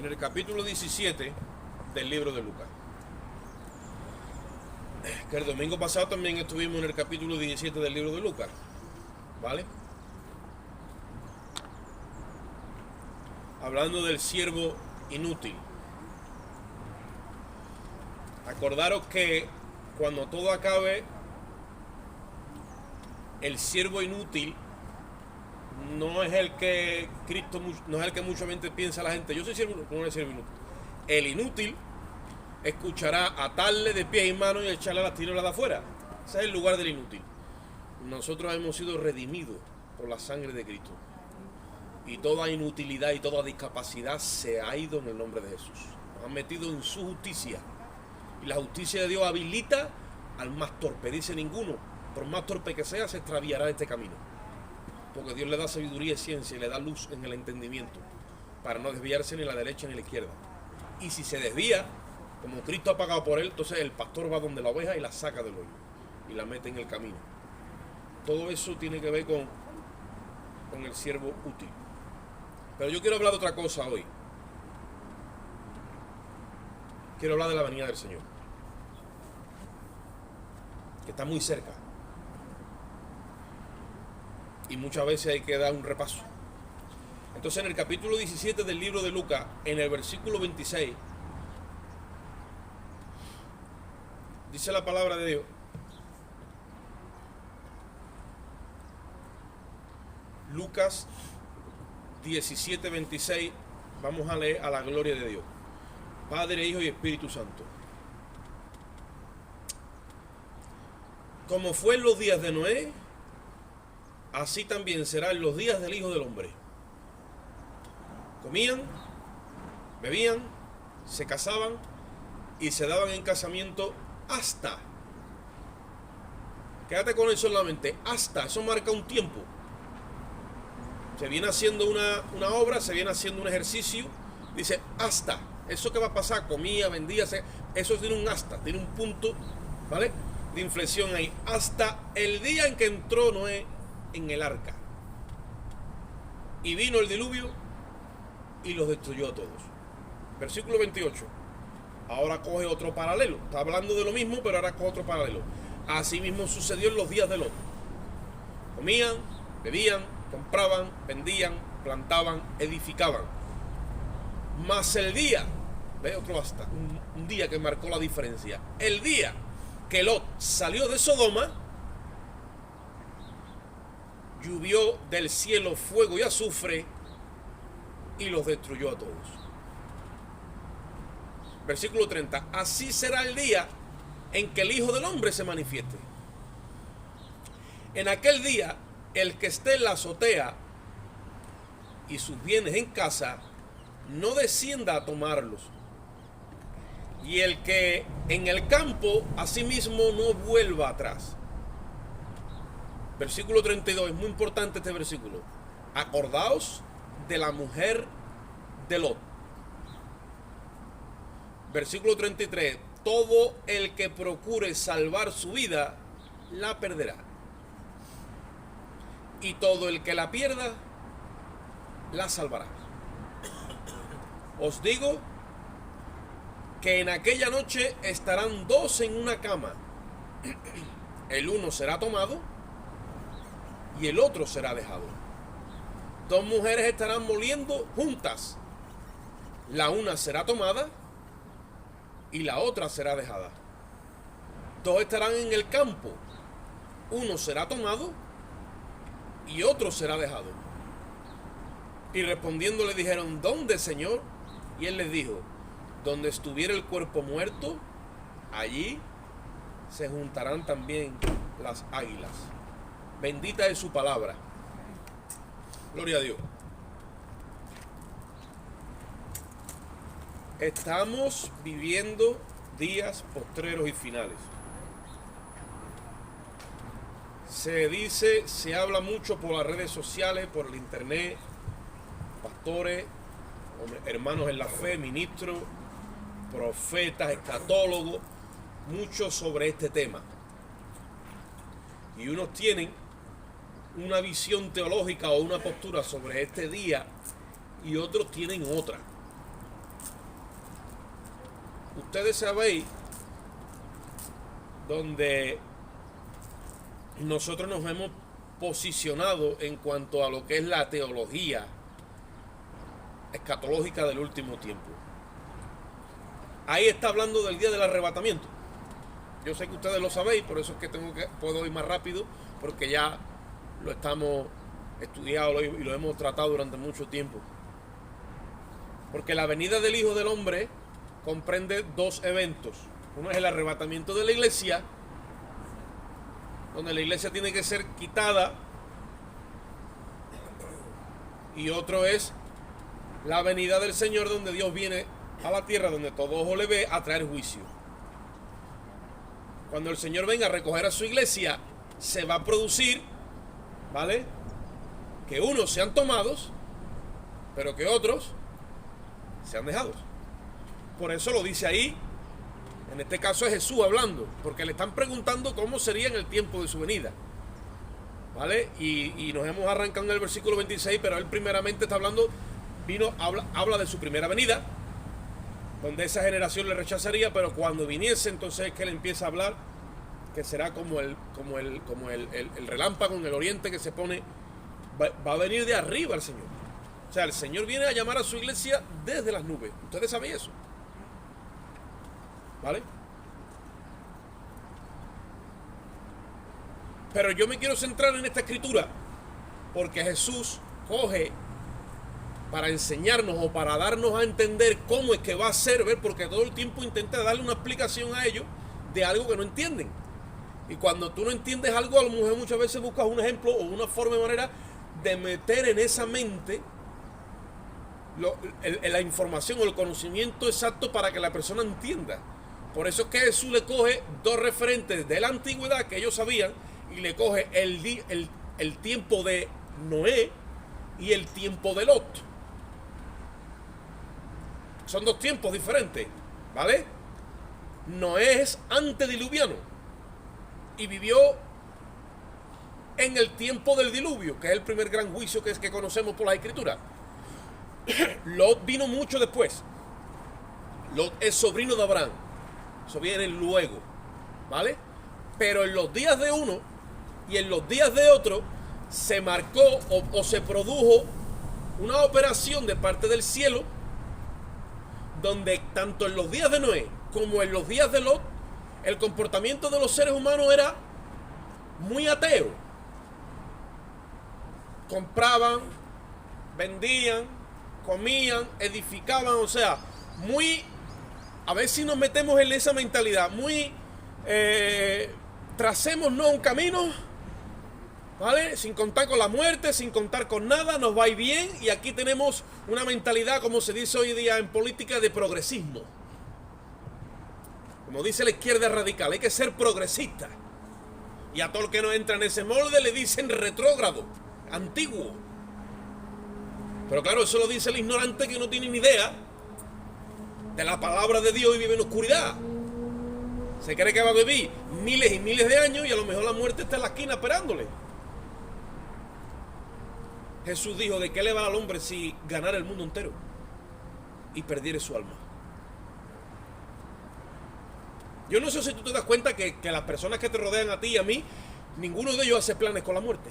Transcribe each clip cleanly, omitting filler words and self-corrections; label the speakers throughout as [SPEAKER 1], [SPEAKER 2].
[SPEAKER 1] en el capítulo 17 del libro de Lucas. Que el domingo pasado también estuvimos en el capítulo 17 del libro de Lucas, ¿vale? Hablando del siervo inútil. Acordaros que cuando todo acabe, el siervo inútil no es el que Cristo, no es el que mucha gente piensa la gente. Yo soy siervo, no es siervo inútil. El inútil escuchará atarle de pies y manos y echarle las tinieblas de afuera. Ese es el lugar del inútil. Nosotros hemos sido redimidos por la sangre de Cristo. Y toda inutilidad y toda discapacidad se ha ido en el nombre de Jesús. Nos han metido en su justicia. Y la justicia de Dios habilita al más torpe. Dice ninguno, por más torpe que sea, se extraviará de este camino. Porque Dios le da sabiduría y ciencia y le da luz en el entendimiento para no desviarse ni a la derecha ni a la izquierda. Y si se desvía, como Cristo ha pagado por él, entonces el pastor va donde la oveja y la saca del hoyo y la mete en el camino. Todo eso tiene que ver con el siervo útil. Pero yo quiero hablar de otra cosa hoy. Quiero hablar de la venida del Señor, que está muy cerca. Y muchas veces hay que dar un repaso. Entonces en el capítulo 17 del libro de Lucas, en el versículo 26, dice la palabra de Dios: Lucas 17, 26, vamos a leer a la gloria de Dios. Padre, Hijo y Espíritu Santo. Como fue en los días de Noé, así también será en los días del Hijo del Hombre. Comían, bebían, se casaban y se daban en casamiento hasta. Quédate con eso en la mente. Hasta, eso marca un tiempo. Se viene haciendo una obra, se viene haciendo un ejercicio. Dice hasta. Eso que va a pasar, comía, vendía, eso tiene un hasta, tiene un punto, ¿vale?, de inflexión ahí. Hasta el día en que entró Noé en el arca. Y vino el diluvio y los destruyó a todos. Versículo 28. Ahora coge otro paralelo. Está hablando de lo mismo, pero ahora coge otro paralelo. Así mismo sucedió en los días de Lot. Comían, bebían, compraban, vendían, plantaban, edificaban. Mas el día, ve otro hasta, un día que marcó la diferencia. El día que Lot salió de Sodoma, llovió del cielo fuego y azufre y los destruyó a todos. Versículo 30. Así será el día en que el Hijo del Hombre se manifieste. En aquel día, el que esté en la azotea y sus bienes en casa, no descienda a tomarlos. Y el que en el campo, asimismo, no vuelva atrás. Versículo 32, es muy importante este versículo. Acordaos de la mujer de Lot. Versículo 33, todo el que procure salvar su vida, la perderá. Y todo el que la pierda, la salvará. Os digo que en aquella noche estarán dos en una cama. El uno será tomado y el otro será dejado. Dos mujeres estarán moliendo juntas. La una será tomada y la otra será dejada. Dos estarán en el campo. Uno será tomado y otro será dejado. Y respondiendo le dijeron: ¿dónde, Señor? Y él les dijo: donde estuviera el cuerpo muerto, allí se juntarán también las águilas. Bendita es su palabra. Gloria a Dios. Estamos viviendo días postreros y finales. Se habla mucho por las redes sociales, por el internet, pastores, hermanos en la fe, ministros, profetas, escatólogos, mucho sobre este tema. Y unos tienen una visión teológica o una postura sobre este día y otros tienen otra. ustedes sabéis donde nosotros nos hemos posicionado en cuanto a lo que es la teología escatológica del último tiempo. Ahí está hablando del día del arrebatamiento. Yo sé que ustedes lo sabéis, por eso es que puedo ir más rápido, porque ya lo estamos estudiado y lo hemos tratado durante mucho tiempo. Porque la venida del Hijo del Hombre comprende dos eventos. Uno es el arrebatamiento de la iglesia, donde la iglesia tiene que ser quitada, y otro es la venida del Señor, donde Dios viene a la tierra, donde todo ojo le ve, a traer juicio. Cuando el Señor venga a recoger a su iglesia, se va a producir, ¿vale?, que unos sean tomados, pero que otros sean dejados. Por eso lo dice ahí. En este caso es Jesús hablando, porque le están preguntando cómo sería en el tiempo de su venida, ¿vale? Y nos hemos arrancado en el versículo 26, pero él primeramente está hablando, habla de su primera venida, donde esa generación le rechazaría, pero cuando viniese, entonces es que él empieza a hablar, que será como el relámpago en el oriente que se pone, va a venir de arriba el Señor. O sea, el Señor viene a llamar a su iglesia desde las nubes. ¿Ustedes saben eso? ¿Vale? Pero yo me quiero centrar en esta escritura, porque Jesús coge para enseñarnos o para darnos a entender cómo es que va a ser, ¿ver? Porque todo el tiempo intenta darle una explicación a ellos de algo que no entienden. Y cuando tú no entiendes algo, a lo mejor muchas veces buscas un ejemplo o una forma de manera de meter en esa mente la información o el conocimiento exacto para que la persona entienda. Por eso es que Jesús le coge dos referentes de la antigüedad que ellos sabían, y le coge el tiempo de Noé y el tiempo de Lot. Son dos tiempos diferentes, ¿vale? Noé es antediluviano y vivió en el tiempo del diluvio, que es el primer gran juicio que conocemos por la Escritura. Lot vino mucho después. Lot es sobrino de Abraham. Eso viene luego, ¿vale? Pero en los días de uno y en los días de otro se marcó o se produjo una operación de parte del cielo, donde tanto en los días de Noé como en los días de Lot, el comportamiento de los seres humanos era muy ateo. Compraban, vendían, comían, edificaban, o sea, muy... A ver si nos metemos en esa mentalidad, muy... tracémonos un camino, ¿vale? Sin contar con la muerte, sin contar con nada, nos va a ir bien, y aquí tenemos una mentalidad, como se dice hoy día en política, de progresismo. Como dice la izquierda radical, hay que ser progresista. Y a todo el que no entra en ese molde le dicen retrógrado, antiguo. Pero claro, eso lo dice el ignorante que no tiene ni idea de la palabra de Dios y vive en oscuridad. Se cree que va a vivir miles y miles de años y a lo mejor la muerte está en la esquina esperándole. Jesús dijo, ¿de qué le va al hombre si ganara el mundo entero y perdiere su alma? Yo no sé si tú te das cuenta que las personas que te rodean a ti y a mí, ninguno de ellos hace planes con la muerte.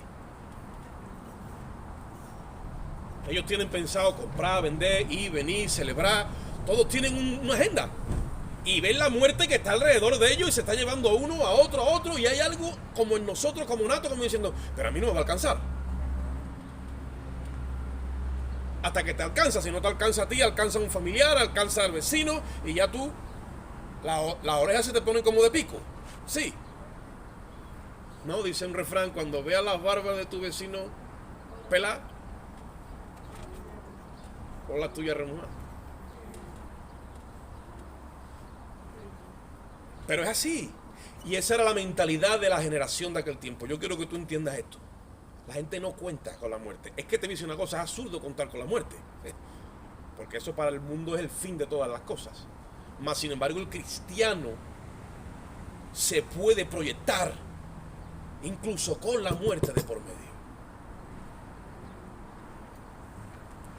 [SPEAKER 1] Ellos tienen pensado comprar, vender, ir, venir, celebrar. Todos tienen una agenda. Y ven la muerte que está alrededor de ellos y se está llevando a uno, a otro. Y hay algo como en nosotros, como nato, como diciendo, pero a mí no me va a alcanzar. Hasta que te alcanza. Si no te alcanza a ti, alcanza a un familiar, alcanza al vecino. Y ya tú, las orejas se te ponen como de pico. Sí. No, dice un refrán, cuando veas las barbas de tu vecino pelar, con la tuya remojada. Pero es así. Y esa era la mentalidad de la generación de aquel tiempo. Yo quiero que tú entiendas esto. La gente no cuenta con la muerte. Es que te dice una cosa, es absurdo contar con la muerte. Porque eso para el mundo es el fin de todas las cosas. Mas, sin embargo, el cristiano se puede proyectar incluso con la muerte de por medio.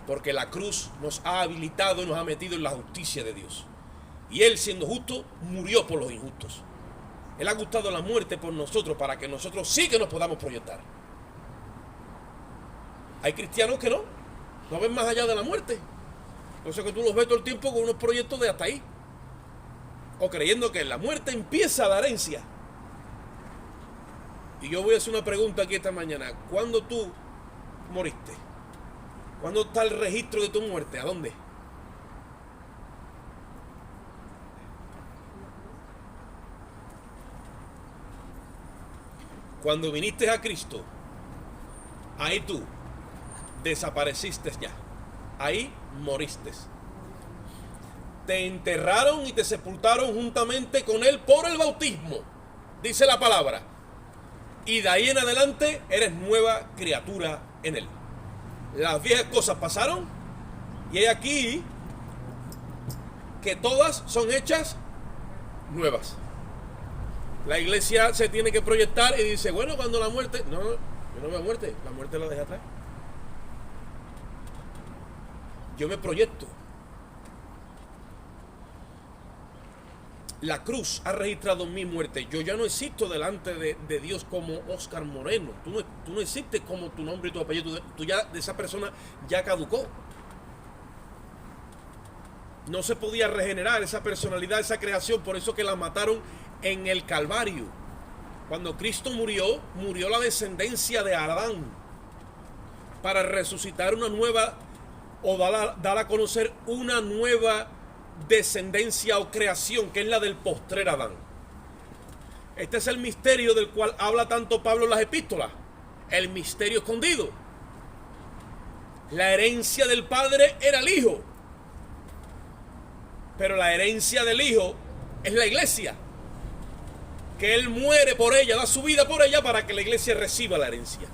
[SPEAKER 1] Porque la cruz nos ha habilitado y nos ha metido en la justicia de Dios. Y Él, siendo justo, murió por los injustos. Él ha gustado la muerte por nosotros para que nosotros sí que nos podamos proyectar. Hay cristianos que no ven más allá de la muerte. Entonces que tú los ves todo el tiempo con unos proyectos de hasta ahí. O creyendo que en la muerte empieza la herencia. Y yo voy a hacer una pregunta aquí esta mañana. ¿Cuándo tú moriste? ¿Cuándo está el registro de tu muerte? ¿A dónde? Cuando viniste a Cristo, ahí tú desapareciste ya. Ahí moriste. Te enterraron y te sepultaron juntamente con Él por el bautismo, dice la palabra. Y de ahí en adelante eres nueva criatura en Él. Las viejas cosas pasaron y hay aquí que todas son hechas nuevas. La iglesia se tiene que proyectar y dice, bueno, cuando la muerte... No, yo no veo muerte, la muerte la deja atrás. Yo me proyecto. La cruz ha registrado mi muerte. Yo ya no existo delante de Dios como Oscar Moreno. Tú no existes como tu nombre y tu apellido. Tú ya, de esa persona ya caducó. No se podía regenerar esa personalidad, esa creación. Por eso que la mataron en el Calvario. Cuando Cristo murió la descendencia de Adán para resucitar una nueva, o dar a conocer una nueva descendencia o creación, que es la del postrer Adán. Este es el misterio del cual habla tanto Pablo en las epístolas, el misterio escondido. La herencia del Padre era el Hijo, pero la herencia del Hijo es la iglesia, que Él muere por ella, da su vida por ella para que la iglesia reciba la herencia.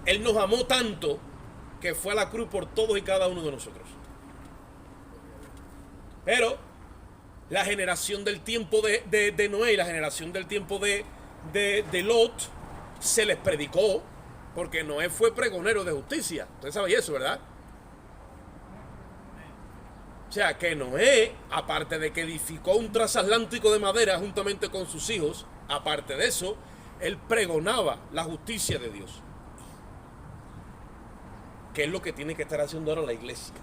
[SPEAKER 1] Él nos amó tanto que fue a la cruz por todos y cada uno de nosotros. Pero la generación del tiempo de Noé y la generación del tiempo de Lot se les predicó, porque Noé fue pregonero de justicia. Ustedes saben eso, ¿verdad? O sea, que Noé, aparte de que edificó un transatlántico de madera juntamente con sus hijos, aparte de eso, él pregonaba la justicia de Dios. Que es lo que tiene que estar haciendo ahora la iglesia.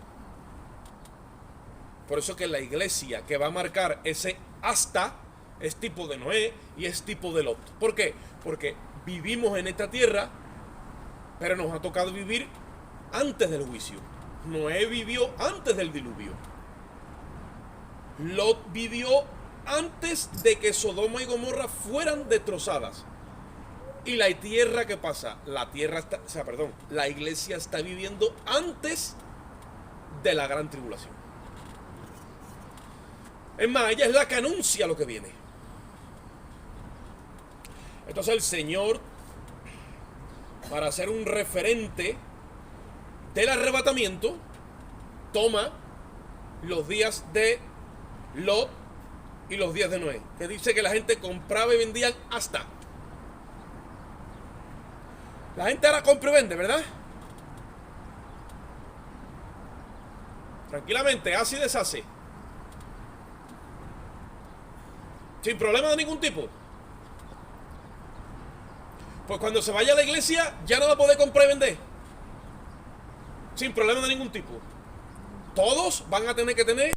[SPEAKER 1] Por eso que la iglesia que va a marcar ese hasta es tipo de Noé y es tipo de Lot. ¿Por qué? Porque vivimos en esta tierra, pero nos ha tocado vivir antes del juicio. Noé vivió antes del diluvio. Lot vivió antes de que Sodoma y Gomorra fueran destrozadas. Y la tierra, ¿qué pasa? La iglesia está viviendo antes de la gran tribulación. Es más, ella es la que anuncia lo que viene. Entonces el Señor, para hacer un referente del arrebatamiento, toma los días de Lot y los días de Noé, que dice que la gente compraba y vendía hasta. La gente ahora compra y vende, ¿verdad? Tranquilamente, hace y deshace. Sin problema de ningún tipo. Pues cuando se vaya a la iglesia, ya no va a poder comprar y vender. Sin problema de ningún tipo. Todos van a tener que tener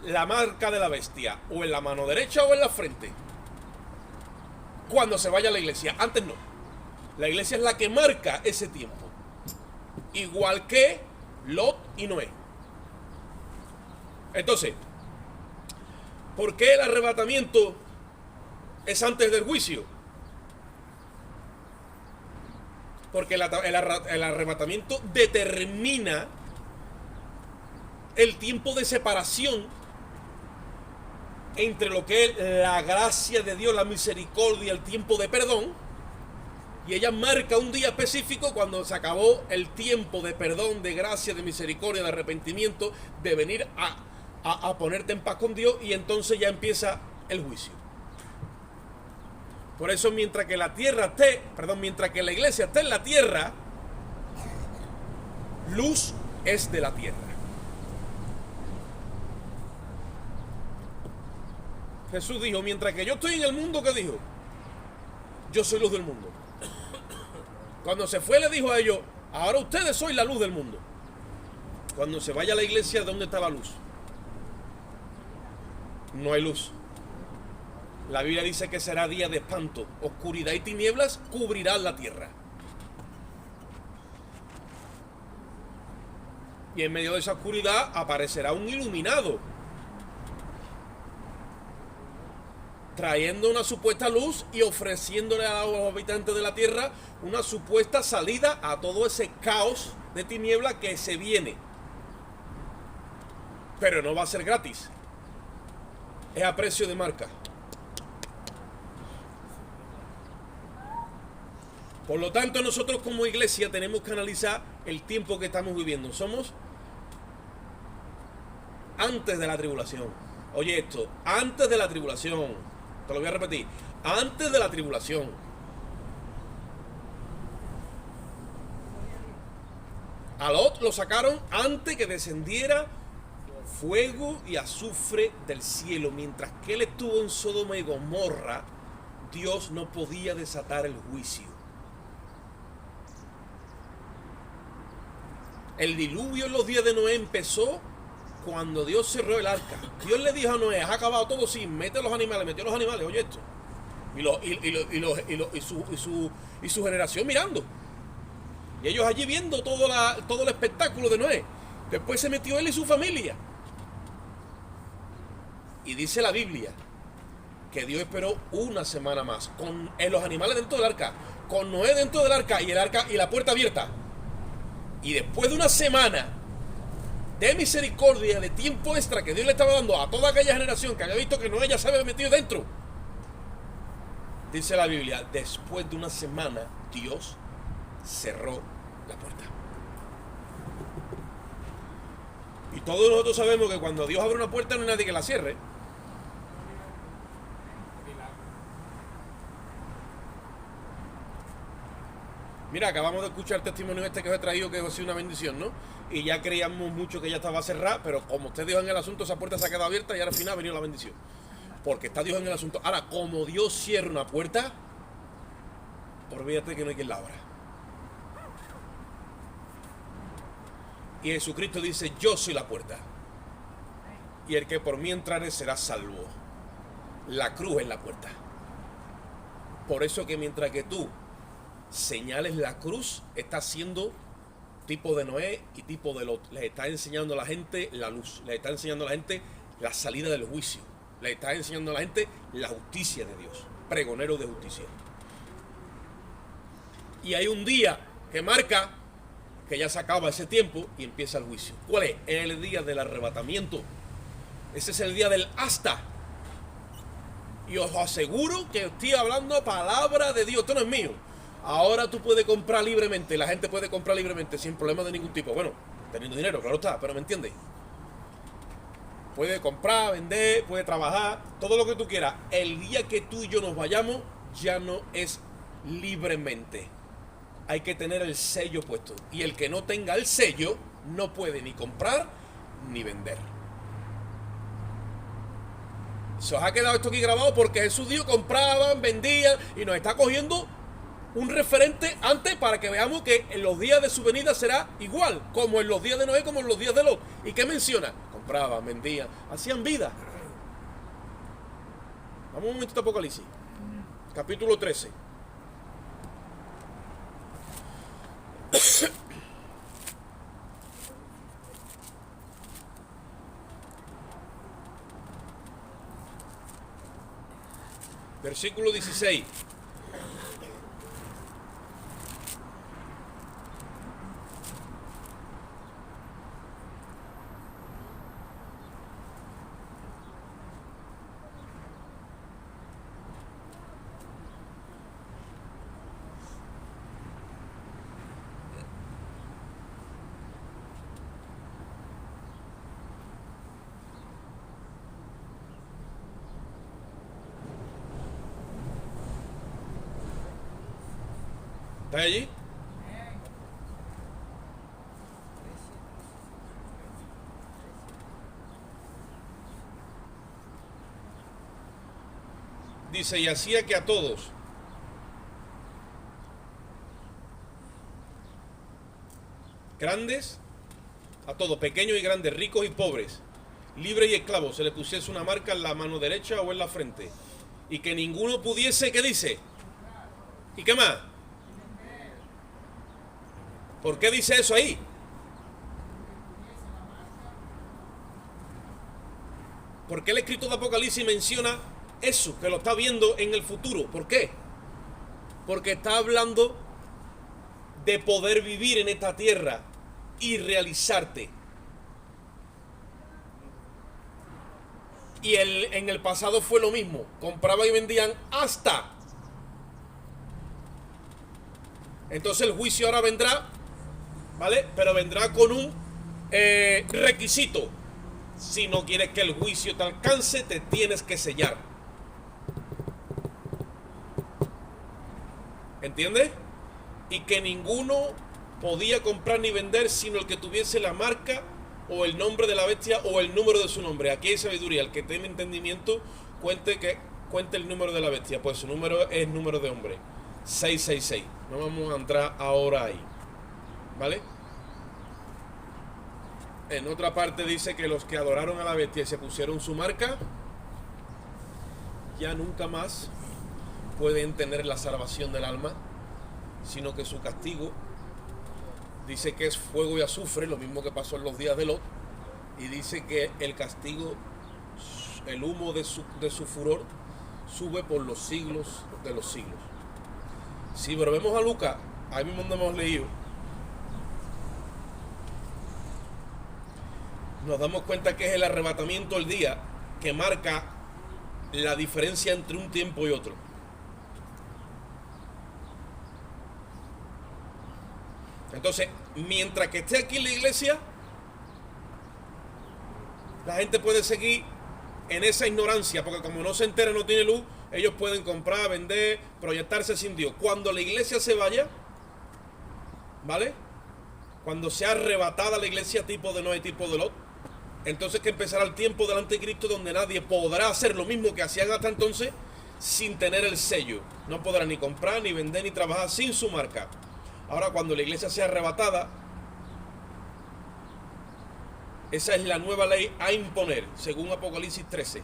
[SPEAKER 1] la marca de la bestia, o en la mano derecha o en la frente, cuando se vaya a la iglesia. Antes no. La iglesia es la que marca ese tiempo, igual que Lot y Noé. Entonces, ¿por qué el arrebatamiento es antes del juicio? Porque el arrebatamiento determina el tiempo de separación entre lo que es la gracia de Dios, la misericordia, el tiempo de perdón. Y ella marca un día específico cuando se acabó el tiempo de perdón, de gracia, de misericordia, de arrepentimiento, de venir a ponerte en paz con Dios, y entonces ya empieza el juicio. Por eso mientras que la iglesia esté en la tierra, luz es de la tierra. Jesús dijo, mientras que yo estoy en el mundo, ¿qué dijo? Yo soy luz del mundo. Cuando se fue le dijo a ellos, ahora ustedes sois la luz del mundo. Cuando se vaya a la iglesia, ¿dónde está la luz? No hay luz. La Biblia dice que será día de espanto, oscuridad y tinieblas cubrirán la tierra. Y en medio de esa oscuridad aparecerá un iluminado, trayendo una supuesta luz y ofreciéndole a los habitantes de la tierra una supuesta salida a todo ese caos de tinieblas que se viene. Pero no va a ser gratis. Es a precio de marca. Por lo tanto, nosotros como iglesia tenemos que analizar el tiempo que estamos viviendo. Somos antes de la tribulación. Oye esto, antes de la tribulación. Te lo voy a repetir. Antes de la tribulación. A Lot lo sacaron antes que descendiera fuego y azufre del cielo. Mientras que él estuvo en Sodoma y Gomorra, Dios no podía desatar el juicio. El diluvio en los días de Noé empezó cuando Dios cerró el arca. Dios le dijo a Noé, has acabado todo, sí, mete los animales, metió los animales, oye esto. Y su generación mirando. Y ellos allí viendo todo el espectáculo de Noé. Después se metió él y su familia. Y dice la Biblia que Dios esperó una semana más con los animales dentro del arca, con Noé dentro del arca y la puerta abierta. Y después de una semana de misericordia, de tiempo extra que Dios le estaba dando a toda aquella generación que había visto que Noé ya se había metido dentro, dice la Biblia, después de una semana Dios cerró la puerta. Y todos nosotros sabemos que cuando Dios abre una puerta no hay nadie que la cierre. Mira, acabamos de escuchar el testimonio que os he traído, que ha sido una bendición, ¿no? Y ya creíamos mucho que ya estaba cerrada, pero como usted dijo en el asunto, esa puerta se ha quedado abierta y ahora al final ha venido la bendición. Porque está Dios en el asunto. Ahora, como Dios cierra una puerta, olvídate que no hay quien la abra. Y Jesucristo dice, yo soy la puerta. Y el que por mí entrare será salvo. La cruz es la puerta. Por eso que mientras que tú señales la cruz, está haciendo tipo de Noé y tipo de Lot. Les está enseñando a la gente la luz. Les está enseñando a la gente la salida del juicio. Les está enseñando a la gente la justicia de Dios. Pregonero de justicia. Y hay un día que marca que ya se acaba ese tiempo y empieza el juicio. ¿Cuál es? El día del arrebatamiento. Ese es el día del hasta. Y os aseguro que estoy hablando palabra de Dios. Esto no es mío. Ahora tú puedes comprar libremente, la gente puede comprar libremente sin problemas de ningún tipo. Bueno, teniendo dinero, claro está, pero ¿me entiendes? Puede comprar, vender, puede trabajar, todo lo que tú quieras. El día que tú y yo nos vayamos, ya no es libremente. Hay que tener el sello puesto. Y el que no tenga el sello, no puede ni comprar ni vender. Se os ha quedado esto aquí grabado porque Jesús dijo, compraban, vendían, y nos está cogiendo un referente antes para que veamos que en los días de su venida será igual, como en los días de Noé, como en los días de Lot. ¿Y qué menciona? Compraban, vendían, hacían vida. Vamos un momentito a Apocalipsis, capítulo 13. Versículo 16. ¿Estás allí? Dice, y hacía que a todos, grandes, a todos, pequeños y grandes, ricos y pobres, libres y esclavos, se le pusiese una marca en la mano derecha o en la frente, y que ninguno pudiese, ¿qué dice? ¿Y qué más? ¿Por qué dice eso ahí? ¿Por qué el escritor de Apocalipsis menciona eso, que lo está viendo en el futuro? ¿Por qué? Porque está hablando de poder vivir en esta tierra y realizarte. Y en el pasado fue lo mismo. Compraban y vendían hasta. Entonces el juicio ahora vendrá, ¿vale? Pero vendrá con un requisito. Si no quieres que el juicio te alcance, te tienes que sellar. ¿Entiendes? Y que ninguno podía comprar ni vender sino el que tuviese la marca o el nombre de la bestia o el número de su nombre. Aquí hay sabiduría. El que tenga entendimiento cuente el número de la bestia. Pues su número es número de hombre. 666. No vamos a entrar ahora ahí. ¿Vale? En otra parte dice que los que adoraron a la bestia y se pusieron su marca, ya nunca más pueden tener la salvación del alma, sino que su castigo dice que es fuego y azufre, lo mismo que pasó en los días de Lot, y dice que el castigo, el humo de su furor, sube por los siglos de los siglos. Si volvemos a Lucas, ahí mismo donde hemos leído, nos damos cuenta que es el arrebatamiento del día que marca la diferencia entre un tiempo y otro. Entonces, mientras que esté aquí en la iglesia, la gente puede seguir en esa ignorancia, porque como no se entera, no tiene luz, ellos pueden comprar, vender, proyectarse sin Dios. Cuando la iglesia se vaya, ¿vale? Cuando sea arrebatada la iglesia tipo de Noé, tipo de Lot, entonces que empezará el tiempo del anticristo donde nadie podrá hacer lo mismo que hacían hasta entonces sin tener el sello. No podrá ni comprar, ni vender, ni trabajar sin su marca. Ahora cuando la iglesia sea arrebatada, esa es la nueva ley a imponer, según Apocalipsis 13.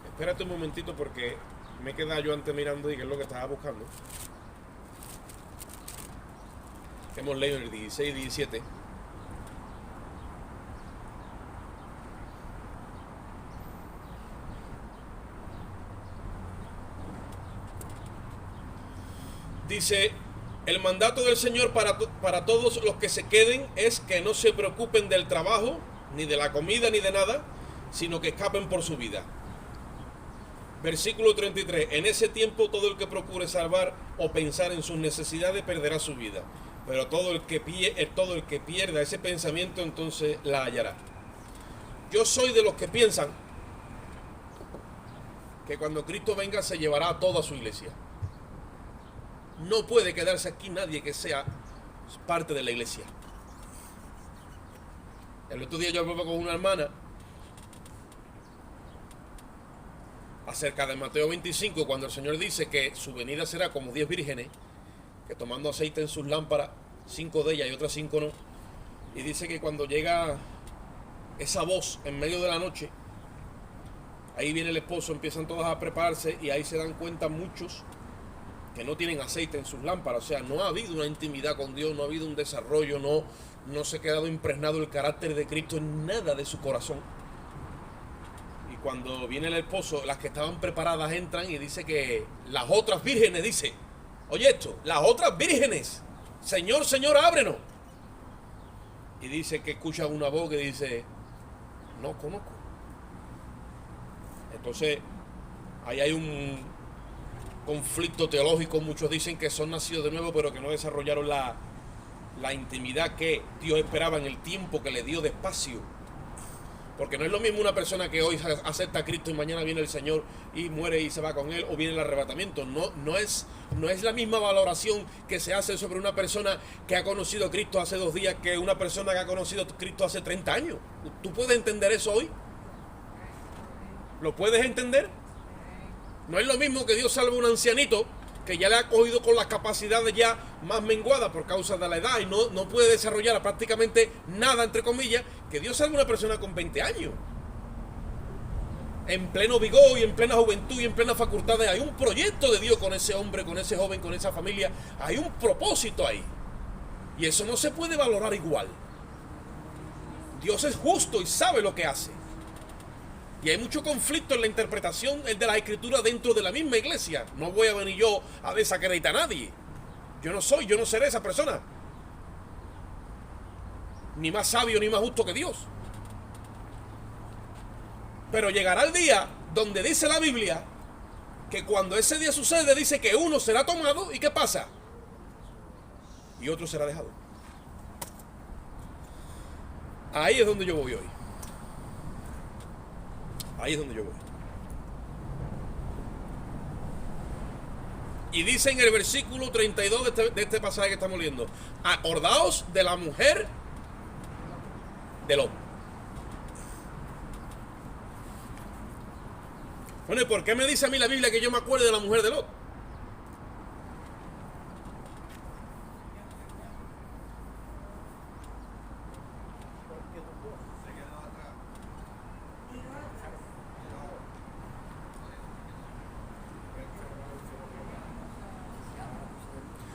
[SPEAKER 1] Espérate un momentito porque me quedaba yo antes mirando y qué es lo que estaba buscando. Hemos leído en el 16 y 17. Dice, el mandato del Señor para todos los que se queden es que no se preocupen del trabajo, ni de la comida, ni de nada, sino que escapen por su vida. Versículo 33. En ese tiempo todo el que procure salvar o pensar en sus necesidades perderá su vida. Pero todo el que pierda ese pensamiento entonces la hallará. Yo soy de los que piensan que cuando Cristo venga se llevará a toda su iglesia. No puede quedarse aquí nadie que sea parte de la iglesia. El otro día yo hablaba con una hermana acerca de Mateo 25, cuando el Señor dice que su venida será como 10 vírgenes, que tomando aceite en sus lámparas, 5 de ellas y otras 5 no. Y dice que cuando llega esa voz en medio de la noche, ahí viene el esposo, empiezan todas a prepararse y ahí se dan cuenta muchos que no tienen aceite en sus lámparas. O sea, no ha habido una intimidad con Dios, no ha habido un desarrollo, no se ha quedado impregnado el carácter de Cristo en nada de su corazón. Y cuando viene el esposo, las que estaban preparadas entran y dice que las otras vírgenes, dice, oye esto, las otras vírgenes, Señor, Señor, ábrenos. Y dice que escucha una voz que dice, no conozco. Entonces, ahí hay un conflicto teológico. Muchos dicen que son nacidos de nuevo, pero que no desarrollaron la intimidad que Dios esperaba en el tiempo que le dio de espacio. Porque no es lo mismo una persona que hoy acepta a Cristo y mañana viene el Señor y muere y se va con Él, o viene el arrebatamiento. No es la misma valoración que se hace sobre una persona que ha conocido a Cristo hace 2 días que una persona que ha conocido a Cristo hace 30 años. ¿Tú puedes entender eso hoy? ¿Lo puedes entender? No es lo mismo que Dios salve a un ancianito que ya le ha cogido con las capacidades ya más menguadas por causa de la edad y no puede desarrollar prácticamente nada, entre comillas, que Dios salve a una persona con 20 años. En pleno vigor y en plena juventud y en plena facultad. Hay un proyecto de Dios con ese hombre, con ese joven, con esa familia. Hay un propósito ahí. Y eso no se puede valorar igual. Dios es justo y sabe lo que hace. Y hay mucho conflicto en la interpretación de la escritura dentro de la misma iglesia. No voy a venir yo a desacreditar a nadie. Yo no seré esa persona. Ni más sabio ni más justo que Dios. Pero llegará el día donde dice la Biblia que cuando ese día sucede, dice que uno será tomado y ¿qué pasa? Y otro será dejado. Ahí es donde yo voy hoy. Ahí es donde yo voy. Y dice en el versículo 32 de este pasaje que estamos leyendo: acordaos de la mujer de Lot. Bueno, ¿y por qué me dice a mí la Biblia que yo me acuerde de la mujer de Lot?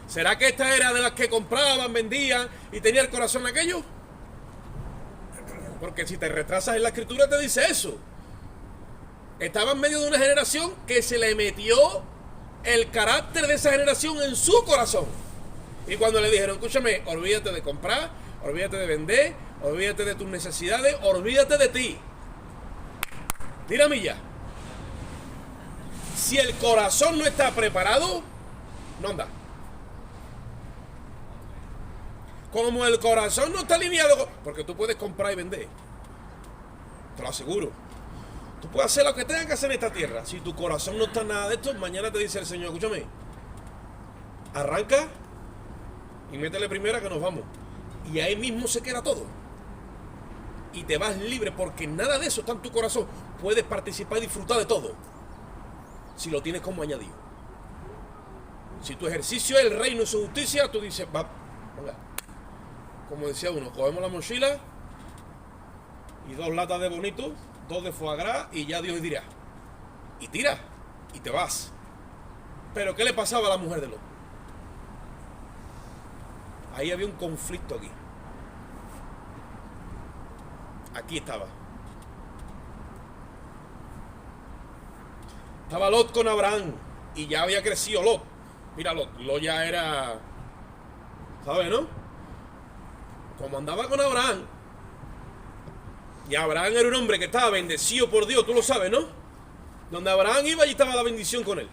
[SPEAKER 1] ¿Será que esta era de las que compraban, vendían y tenía el corazón aquello? Porque si te retrasas en la escritura te dice eso. Estaba en medio de una generación que se le metió el carácter de esa generación en su corazón. Y cuando le dijeron, escúchame, olvídate de comprar, olvídate de vender, olvídate de tus necesidades, olvídate de ti. Mira, milla. Si el corazón no está preparado, no anda. Como el corazón no está alineado, porque tú puedes comprar y vender, te lo aseguro. Tú puedes hacer lo que tengas que hacer en esta tierra. Si tu corazón no está en nada de esto, mañana te dice el Señor, escúchame, arranca y métele primera que nos vamos. Y ahí mismo se queda todo. Y te vas libre porque nada de eso está en tu corazón. Puedes participar y disfrutar de todo si lo tienes como añadido. Si tu ejercicio es el reino y su justicia, tú dices, va, venga. Como decía uno, cogemos la mochila y 2 latas de bonito, 2 de foie gras y ya Dios dirá. Y tira, y te vas. Pero ¿qué le pasaba a la mujer de Lot? Ahí había un conflicto aquí. Aquí estaba. Estaba Lot con Abraham y ya había crecido Lot. Mira, Lot ya era, ¿sabes, no? Como andaba con Abraham, y Abraham era un hombre que estaba bendecido por Dios, tú lo sabes, ¿no? Donde Abraham iba, allí estaba la bendición con él.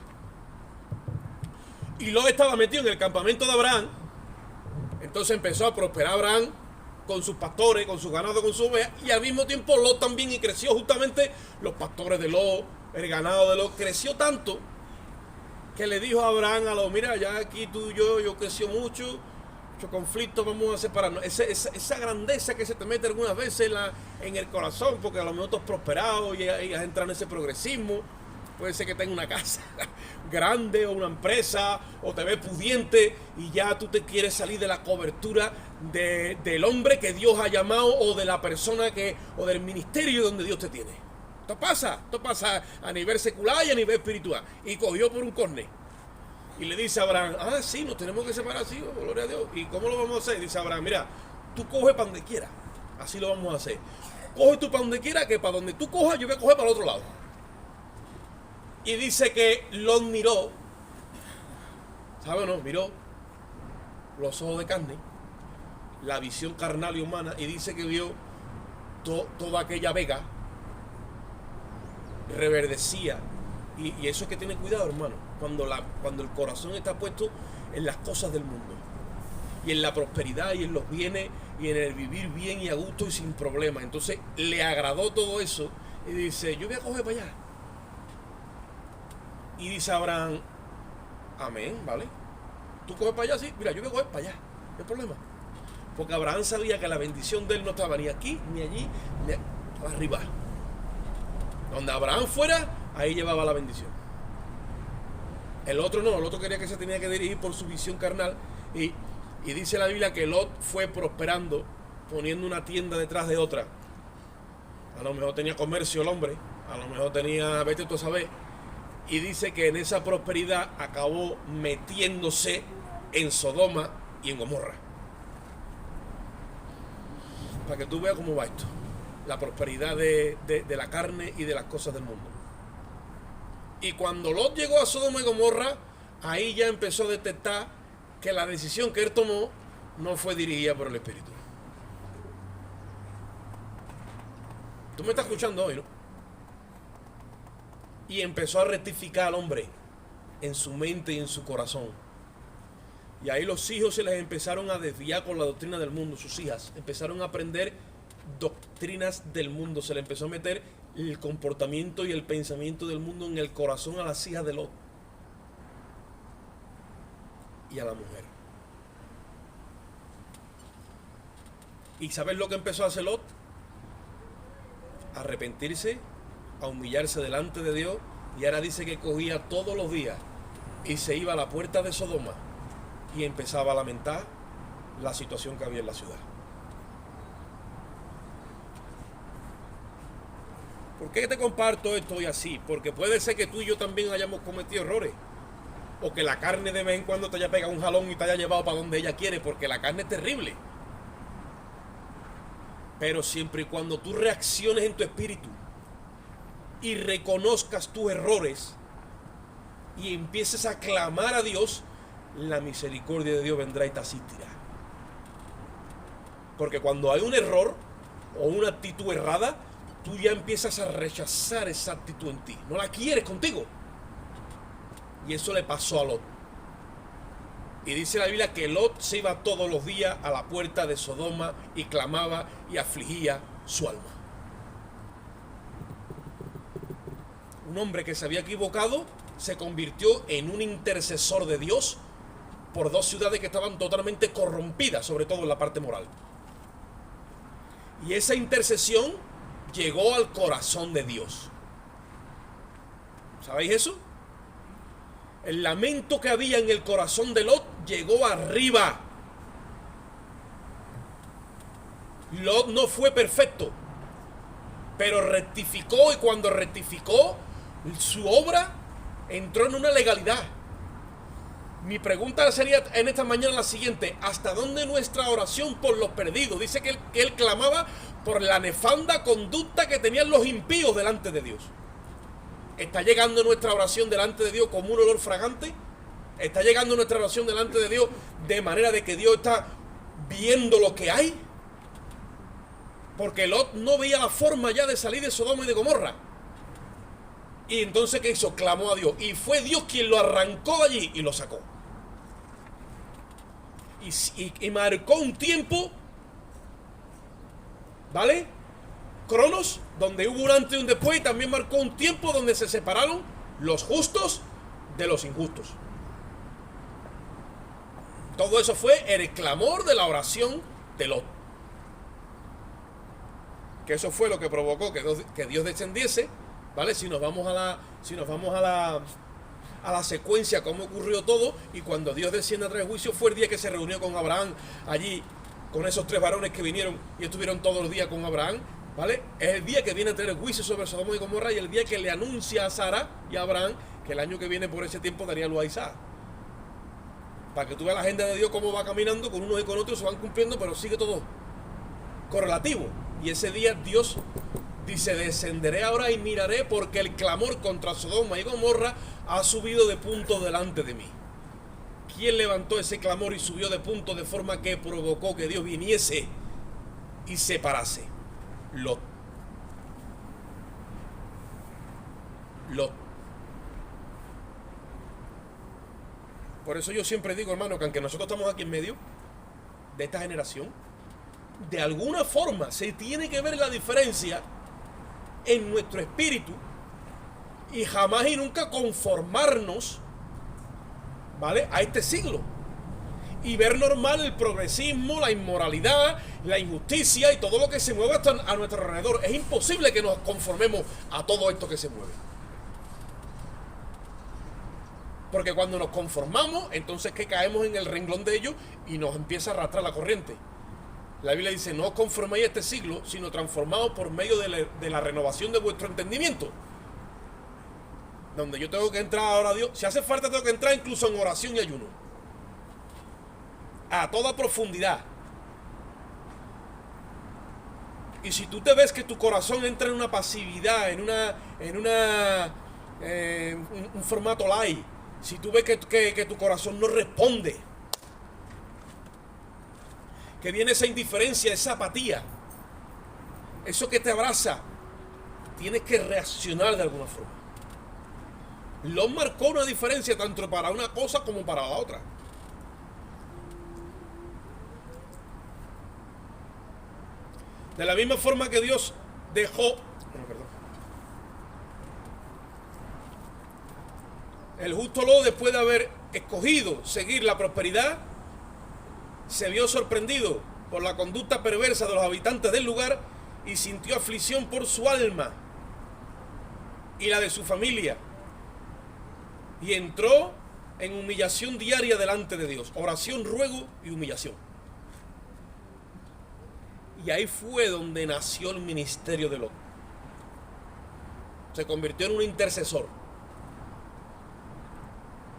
[SPEAKER 1] Y Lot estaba metido en el campamento de Abraham. Entonces empezó a prosperar Abraham con sus pastores, con su ganado, con sus ovejas, y al mismo tiempo Lot también, y creció justamente los pastores de Lot, el ganado de Lot, creció tanto que le dijo a Abraham a Lot, mira, ya aquí tú y yo creció mucho conflicto, vamos a separarnos. Esa grandeza que se te mete algunas veces en el corazón, porque a lo mejor tú has prosperado y has entrado en ese progresismo. Puede ser que tengas una casa grande o una empresa, o te ves pudiente y ya tú te quieres salir de la cobertura del hombre que Dios ha llamado, o de la persona o del ministerio donde Dios te tiene. Esto pasa a nivel secular y a nivel espiritual. Y cogió por un corne. Y le dice a Abraham, sí, nos tenemos que separar, sí, oh, gloria a Dios. ¿Y cómo lo vamos a hacer? Dice Abraham, mira, tú coge para donde quieras. Así lo vamos a hacer. Coge tú para donde quieras, que para donde tú cojas, yo voy a coger para el otro lado. Y dice que Lot miró, ¿sabe o no? Miró los ojos de carne, la visión carnal y humana, y dice que vio toda aquella vega reverdecía. Y eso es que tiene cuidado, hermano, cuando el corazón está puesto en las cosas del mundo, y en la prosperidad, y en los bienes, y en el vivir bien y a gusto y sin problemas. Entonces le agradó todo eso y dice, yo voy a coger para allá. Y dice Abraham, amén, ¿vale? Tú coges para allá, sí, mira, yo voy a coger para allá, no hay problema. Porque Abraham sabía que la bendición de él no estaba ni aquí, ni allí, ni arriba. Donde Abraham fuera, ahí llevaba la bendición. El otro no, el otro quería que se tenía que dirigir por su visión carnal. Y dice la Biblia que Lot fue prosperando, poniendo una tienda detrás de otra. A lo mejor tenía comercio el hombre, a lo mejor tenía, vete tú a saber. Y dice que en esa prosperidad acabó metiéndose en Sodoma y en Gomorra. Para que tú veas cómo va esto. La prosperidad de la carne y de las cosas del mundo. Y cuando Lot llegó a Sodoma y Gomorra, ahí ya empezó a detectar que la decisión que él tomó no fue dirigida por el Espíritu. Tú me estás escuchando hoy, ¿no? Y empezó a rectificar al hombre en su mente y en su corazón. Y ahí los hijos se les empezaron a desviar con la doctrina del mundo. Sus hijas empezaron a aprender doctrinas del mundo. Se le empezó a meter el comportamiento y el pensamiento del mundo en el corazón a las hijas de Lot y a la mujer. ¿Y sabes lo que empezó a hacer Lot? A arrepentirse, a humillarse delante de Dios. Y ahora dice que cogía todos los días y se iba a la puerta de Sodoma y empezaba a lamentar la situación que había en la ciudad. ¿Por qué te comparto esto hoy así? Porque puede ser que tú y yo también hayamos cometido errores. O que la carne de vez en cuando te haya pegado un jalón y te haya llevado para donde ella quiere, porque la carne es terrible. Pero siempre y cuando tú reacciones en tu espíritu y reconozcas tus errores y empieces a clamar a Dios, la misericordia de Dios vendrá y te asistirá. Porque cuando hay un error o una actitud errada, tú ya empiezas a rechazar esa actitud en ti. No la quieres contigo. Y eso le pasó a Lot. Y dice la Biblia que Lot se iba todos los días a la puerta de Sodoma y clamaba y afligía su alma. Un hombre que se había equivocado se convirtió en un intercesor de Dios por dos ciudades que estaban totalmente corrompidas, sobre todo en la parte moral. Y esa intercesión llegó al corazón de Dios. ¿Sabéis eso? El lamento que había en el corazón de Lot llegó arriba. Lot no fue perfecto, pero rectificó, y cuando rectificó, su obra entró en una legalidad. Mi pregunta sería en esta mañana la siguiente: ¿hasta dónde nuestra oración por los perdidos? Dice que él clamaba por la nefanda conducta que tenían los impíos delante de Dios. ¿Está llegando nuestra oración delante de Dios como un olor fragante? ¿Está llegando nuestra oración delante de Dios de manera de que Dios está viendo lo que hay? Porque Lot no veía la forma ya de salir de Sodoma y de Gomorra. Y entonces, ¿qué hizo? Clamó a Dios. Y fue Dios quien lo arrancó de allí y lo sacó. Y marcó un tiempo, ¿vale? Cronos, donde hubo un antes y un después, y también marcó un tiempo donde se separaron los justos de los injustos. Todo eso fue el clamor de la oración de Lot. Que eso fue lo que provocó que Dios descendiese, ¿vale? Si nos vamos a la secuencia, cómo ocurrió todo, y cuando Dios desciende a traer juicio, fue el día que se reunió con Abraham allí, con esos tres varones que vinieron y estuvieron todos los días con Abraham, ¿vale? Es el día que viene a tener el juicio sobre Sodoma y Gomorra, y el día que le anuncia a Sara y a Abraham que el año que viene por ese tiempo daría luz a Isaac. Para que tú veas la agenda de Dios cómo va caminando, con unos y con otros se van cumpliendo, pero sigue todo correlativo. Y ese día Dios dice: descenderé ahora y miraré, porque el clamor contra Sodoma y Gomorra ha subido de punto delante de mí. ¿Quién levantó ese clamor y subió de punto de forma que provocó que Dios viniese y separase? Lot. Por eso yo siempre digo, hermano, que aunque nosotros estamos aquí en medio de esta generación, de alguna forma se tiene que ver la diferencia en nuestro espíritu, y jamás y nunca conformarnos, ¿vale?, a este siglo. y ver normal el progresismo, la inmoralidad, la injusticia y todo lo que se mueve hasta a nuestro alrededor. Es imposible que nos conformemos a todo esto que se mueve. Porque cuando nos conformamos, entonces que caemos en el renglón de ellos y nos empieza a arrastrar la corriente. La Biblia dice, no os conforméis a este siglo, sino transformaos por medio de la renovación de vuestro entendimiento. Donde yo tengo que entrar ahora a Dios. Si hace falta, tengo que entrar incluso en oración y ayuno. A toda profundidad. Y si tú te ves que tu corazón entra en una pasividad, en un formato light, si tú ves que tu corazón no responde, que viene esa indiferencia, esa apatía, eso que te abraza, tienes que reaccionar de alguna forma. Lot marcó una diferencia tanto para una cosa como para la otra. De la misma forma que Dios dejó... El justo Lot, después de haber escogido seguir la prosperidad, se vio sorprendido por la conducta perversa de los habitantes del lugar y sintió aflicción por su alma y la de su familia. Y entró en humillación diaria delante de Dios. Oración, ruego y humillación. Y ahí fue donde nació el ministerio de Lot. Se convirtió en un intercesor.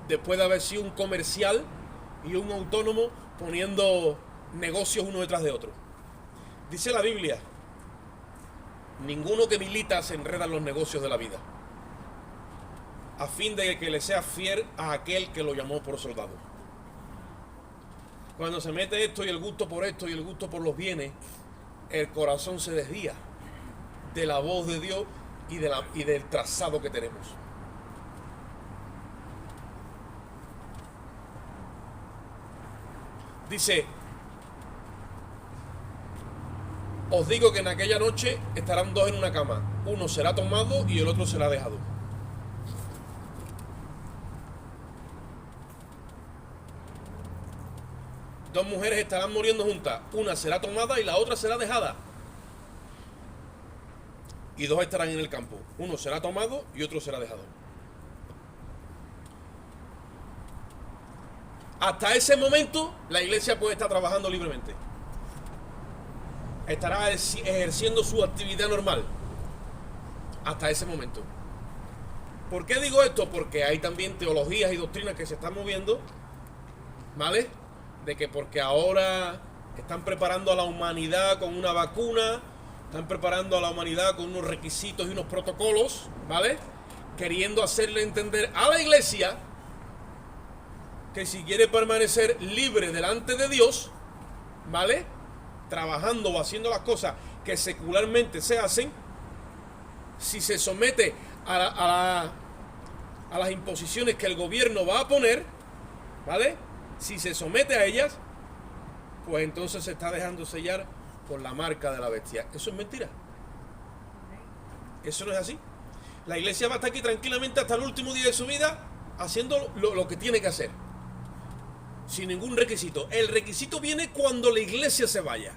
[SPEAKER 1] Después de haber sido un comercial y un autónomo poniendo negocios uno detrás de otro. Dice la Biblia, ninguno que milita se enreda en los negocios de la vida, a fin de que le sea fiel a aquel que lo llamó por soldado. Cuando se mete esto y el gusto por esto y el gusto por los bienes, el corazón se desvía de la voz de Dios y del trazado que tenemos. Dice, os digo que en aquella noche estarán dos en una cama, uno será tomado y el otro será dejado. Dos mujeres estarán muriendo juntas, una será tomada y la otra será dejada. Y dos estarán en el campo, uno será tomado y otro será dejado. Hasta ese momento la iglesia puede estar trabajando libremente. Estará ejerciendo su actividad normal. Hasta ese momento. ¿Por qué digo esto? Porque hay también teologías y doctrinas que se están moviendo, ¿vale? De que porque ahora están preparando a la humanidad con una vacuna, están preparando a la humanidad con unos requisitos y unos protocolos, ¿vale? Queriendo hacerle entender a la iglesia que si quiere permanecer libre delante de Dios, ¿vale? Trabajando o haciendo las cosas que secularmente se hacen, si se somete a las imposiciones que el gobierno va a poner, ¿vale? Si se somete a ellas, pues entonces se está dejando sellar con la marca de la bestia. Eso es mentira. Eso no es así. La iglesia va a estar aquí tranquilamente hasta el último día de su vida haciendo lo que tiene que hacer. Sin ningún requisito. El requisito viene cuando la iglesia se vaya.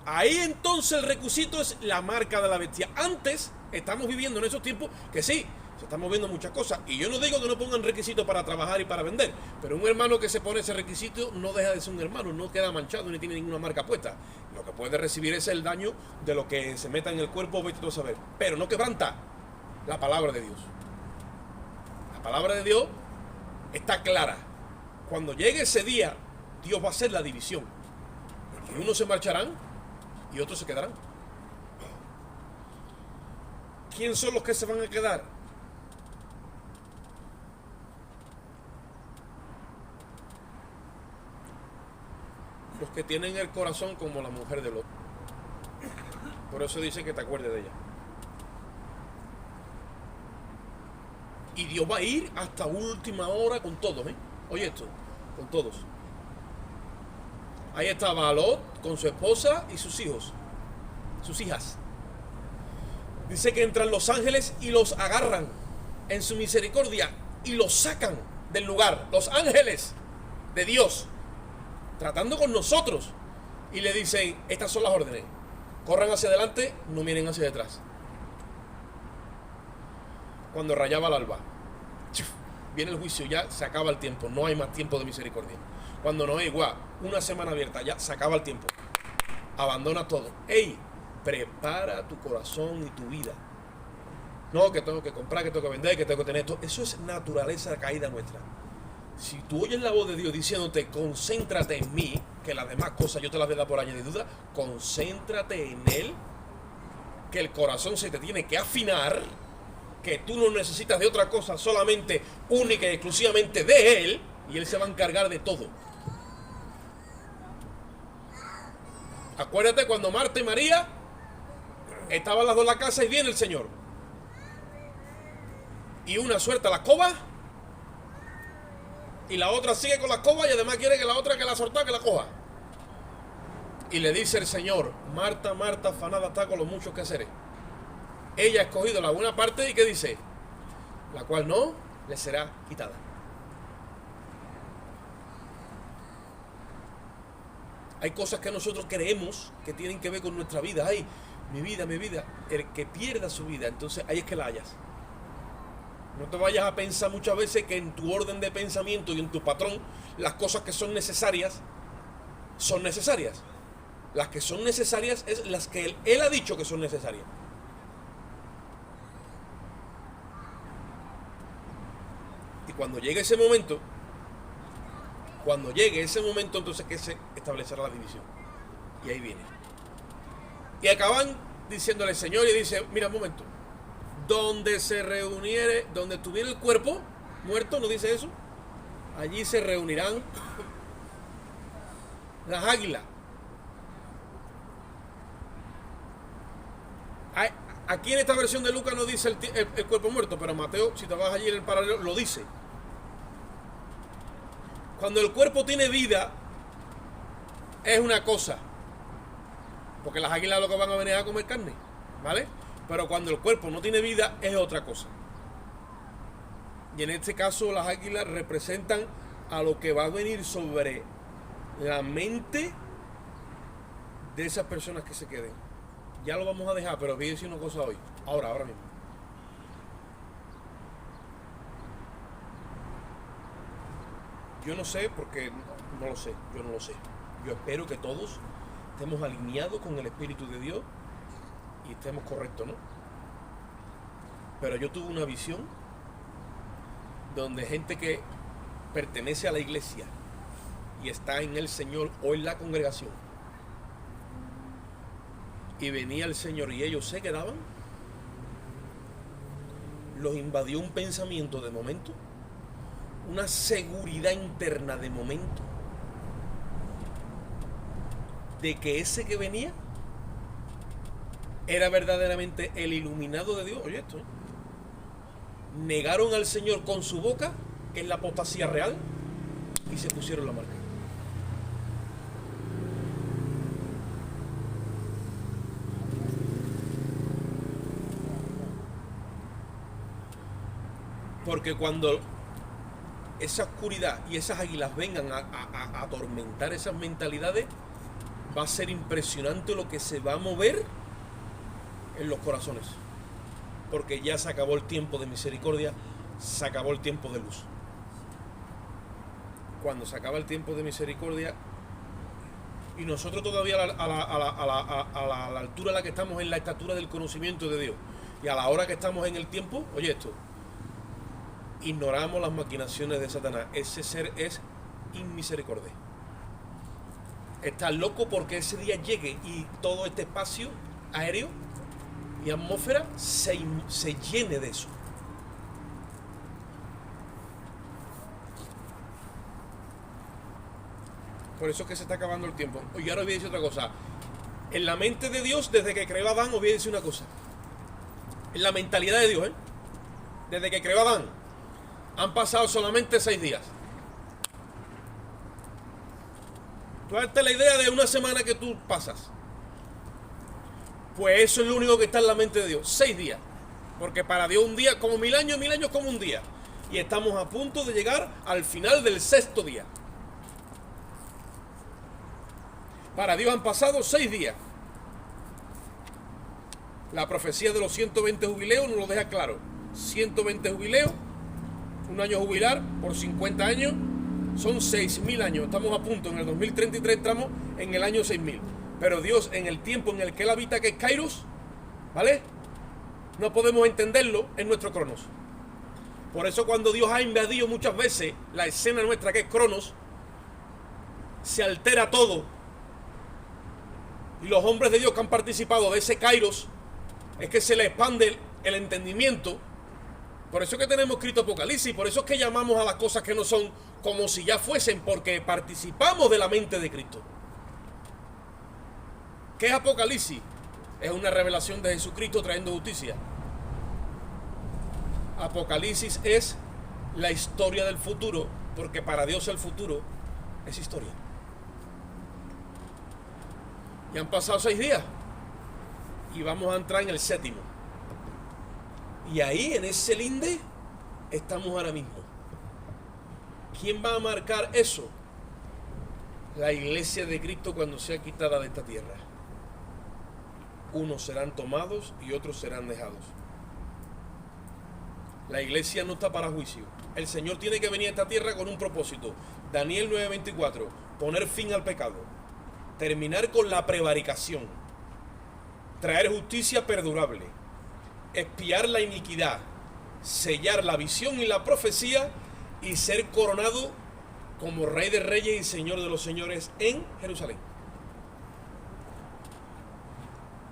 [SPEAKER 1] Ahí entonces el requisito es la marca de la bestia. Antes estamos viviendo en esos tiempos que sí, se están moviendo muchas cosas. Y yo no digo que no pongan requisitos para trabajar y para vender. Pero un hermano que se pone ese requisito no deja de ser un hermano. No queda manchado ni tiene ninguna marca puesta. Lo que puede recibir es el daño de lo que se meta en el cuerpo, vete tú a saber. Pero no quebranta la palabra de Dios. La palabra de Dios está clara. Cuando llegue ese día, Dios va a hacer la división. Y unos se marcharán y otros se quedarán. ¿Quién son los que se van a quedar? Los que tienen el corazón como la mujer de Lot. Por eso dice que te acuerdes de ella. Y Dios va a ir hasta última hora con todos, ¿eh? Oye esto, con todos. Ahí estaba Lot con su esposa y sus hijos, sus hijas. Dice que entran los ángeles y los agarran en su misericordia y los sacan del lugar. Los ángeles de Dios tratando con nosotros. Y le dicen, estas son las órdenes. Corran hacia adelante, no miren hacia detrás. Cuando rayaba el alba, viene el juicio, ya se acaba el tiempo, no hay más tiempo de misericordia. Cuando no hay igual, una semana abierta, ya se acaba el tiempo. Abandona todo. ¡Ey! Prepara tu corazón y tu vida. No, que tengo que comprar, que tengo que vender, que tengo que tener esto. Eso es naturaleza caída nuestra. Si tú oyes la voz de Dios diciéndote, concéntrate en mí, que las demás cosas yo te las voy a dar por añadidura, concéntrate en Él, que el corazón se te tiene que afinar, que tú no necesitas de otra cosa, solamente, única y exclusivamente de Él, y Él se va a encargar de todo. Acuérdate cuando Marta y María estaban las dos en la casa y viene el Señor. Y una suelta la escoba y la otra sigue con la escoba y además quiere que la otra que la solta que la coja. Y le dice el Señor, Marta, Marta, afanada está con los muchos quehaceres. Ella ha escogido la buena parte y ¿qué dice? La cual no le será quitada. Hay cosas que nosotros creemos que tienen que ver con nuestra vida. Ay, mi vida. El que pierda su vida, entonces ahí es que la hayas. No te vayas a pensar muchas veces que en tu orden de pensamiento y en tu patrón, las cosas que son necesarias, son necesarias. Las que son necesarias es las que Él ha dicho que son necesarias. Y cuando llegue ese momento, entonces que se establecerá la división. Y ahí viene. Y acaban diciéndole al Señor y dice, mira un momento, donde se reuniere, donde estuviera el cuerpo muerto, ¿no dice eso? Allí se reunirán las águilas. Aquí en esta versión de Lucas no dice el cuerpo muerto, pero Mateo, si te vas allí en el paralelo, lo dice. Cuando el cuerpo tiene vida, es una cosa, porque las águilas lo que van a venir a comer carne, ¿vale? Pero cuando el cuerpo no tiene vida, es otra cosa. Y en este caso, las águilas representan a lo que va a venir sobre la mente de esas personas que se queden. Ya lo vamos a dejar, pero voy a decir una cosa hoy. Ahora mismo. Yo no sé, porque no lo sé. Yo no lo sé. Yo espero que todos estemos alineados con el Espíritu de Dios y estemos correctos, ¿no? Pero yo tuve una visión donde gente que pertenece a la iglesia y está en el Señor o en la congregación, y venía el Señor y ellos se quedaban, los invadió un pensamiento de momento, una seguridad interna de momento, de que ese que venía era verdaderamente el iluminado de Dios. Oye esto, negaron al Señor con su boca, que es la apostasía real, y se pusieron la marca. Porque cuando esa oscuridad y esas águilas vengan a atormentar esas mentalidades, va a ser impresionante lo que se va a mover en los corazones. Porque ya se acabó el tiempo de misericordia, se acabó el tiempo de luz. Cuando se acaba el tiempo de misericordia, y nosotros todavía a la altura a la que estamos en la estatura del conocimiento de Dios, y a la hora que estamos en el tiempo, oye esto, ignoramos las maquinaciones de Satanás. Ese ser es inmisericordia. Está loco porque ese día llegue y todo este espacio aéreo y atmósfera se llene de eso. Por eso es que se está acabando el tiempo. Y ahora voy a decir otra cosa. En la mente de Dios, desde que creó a Adán, os voy a decir una cosa. En la mentalidad de Dios, desde que creó a Adán, han pasado solamente 6 días. Tú darte la idea de una semana que tú pasas. Pues eso es lo único que está en la mente de Dios. 6 días. Porque para Dios un día es como 1000 años, 1000 años como un día. Y estamos a punto de llegar al final del 6.º día. Para Dios han pasado 6 días. La profecía de los 120 jubileos nos lo deja claro. 120 jubileos, un año jubilar por 50 años, son 6.000 años. Estamos a punto, en el 2033 entramos en el año 6.000. Pero Dios, en el tiempo en el que Él habita, que es Kairos, ¿vale? No podemos entenderlo en nuestro Cronos. Por eso cuando Dios ha invadido muchas veces la escena nuestra, que es Cronos, se altera todo. Y los hombres de Dios que han participado de ese Kairos, es que se le expande el entendimiento. Por eso es que tenemos escrito Apocalipsis, por eso es que llamamos a las cosas que no son como si ya fuesen, porque participamos de la mente de Cristo. ¿Qué es Apocalipsis? Es una revelación de Jesucristo trayendo justicia. Apocalipsis es la historia del futuro, porque para Dios el futuro es historia. Ya han pasado 6 días y vamos a entrar en el 7º. Y ahí, en ese linde, estamos ahora mismo. ¿Quién va a marcar eso? La iglesia de Cristo cuando sea quitada de esta tierra. Unos serán tomados y otros serán dejados. La iglesia no está para juicio. El Señor tiene que venir a esta tierra con un propósito. Daniel 9:24, poner fin al pecado, terminar con la prevaricación, traer justicia perdurable, expiar la iniquidad, sellar la visión y la profecía y ser coronado como Rey de Reyes y Señor de los Señores en Jerusalén.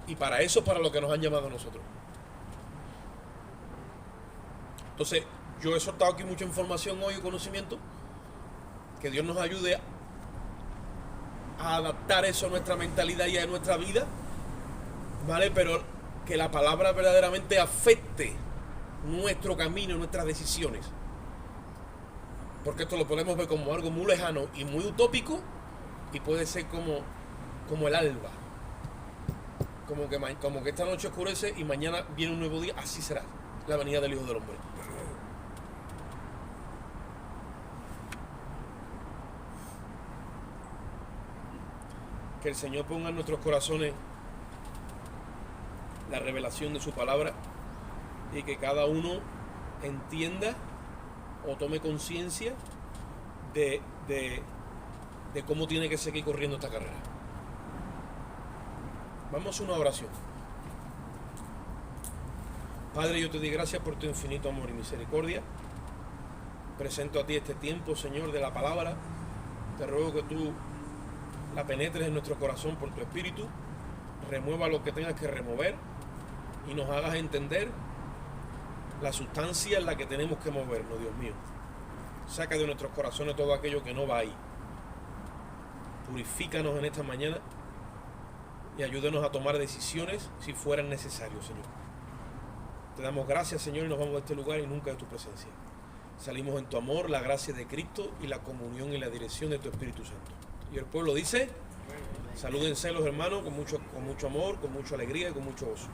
[SPEAKER 1] Y para eso es para lo que nos han llamado a nosotros. Entonces, yo he soltado aquí mucha información hoy y conocimiento. Que Dios nos ayude a adaptar eso a nuestra mentalidad y a nuestra vida, ¿vale? Pero que la palabra verdaderamente afecte nuestro camino, nuestras decisiones. Porque esto lo podemos ver como algo muy lejano y muy utópico, y puede ser como el alba. Como que esta noche oscurece y mañana viene un nuevo día. Así será la venida del Hijo del Hombre. Que el Señor ponga en nuestros corazones la revelación de su palabra y que cada uno entienda o tome conciencia de cómo tiene que seguir corriendo esta carrera. Vamos a una oración. Padre, yo te doy gracias por tu infinito amor y misericordia. Presento a ti este tiempo, Señor, de la palabra. Te ruego que tú la penetres en nuestro corazón por tu espíritu, remueva lo que tengas que remover y nos hagas entender la sustancia en la que tenemos que movernos, Dios mío. Saca de nuestros corazones todo aquello que no va ahí. Purifícanos en esta mañana y ayúdenos a tomar decisiones si fueran necesarios, Señor. Te damos gracias, Señor, y nos vamos de este lugar y nunca de tu presencia. Salimos en tu amor, la gracia de Cristo y la comunión y la dirección de tu Espíritu Santo. Y el pueblo dice, salúdense los hermanos con mucho amor, con mucha alegría y con mucho gozo.